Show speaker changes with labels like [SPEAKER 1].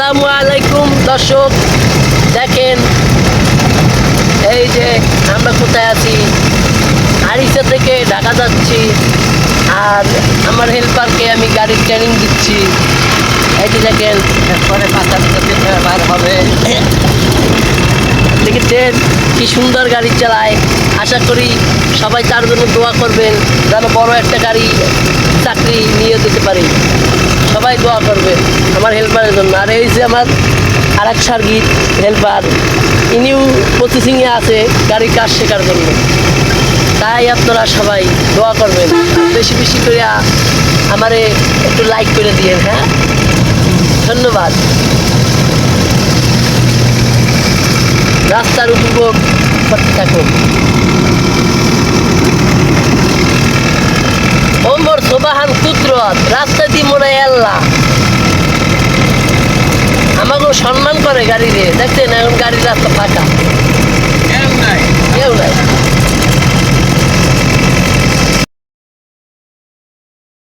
[SPEAKER 1] আসসালামু আলাইকুম দর্শক, দেখেন এই যে আমরা কোথায় আছি। আরিচা থেকে ঢাকা যাচ্ছি, আর আমার হেল্পারকে আমি গাড়ির ট্রেনিং দিচ্ছি। এই যে দেখেন, পরে বার হবে। দেখেছেন কি সুন্দর গাড়ি চালায়। আশা করি সবাই তার জন্য দোয়া করবেন, যেন বড় একটা গাড়ি চাকরি নিয়ে যেতে পারি। সবাই দোয়া করবেন আমার হেল্পারের জন্য। আর এই যে আমার আর এক সার্গিত হেল্পার, ইনিও প্রসেসিংয়ে আছে গাড়ির কাজ শেখার জন্য। তাই আপনারা সবাই দোয়া করবেন, বেশি বেশি করে আমারে একটু লাইক করে দিয়েন। হ্যাঁ, ধন্যবাদ। রাস্তার উপভোগ করতে থাকুন। ওমর সোবাহান কুদরত, রাস্তা দিয়ে মনে হয় আল্লাহ আমাকেও সম্মান করে গাড়ি দিয়ে। দেখছেন এখন গাড়ির রাস্তা ফাঁকা।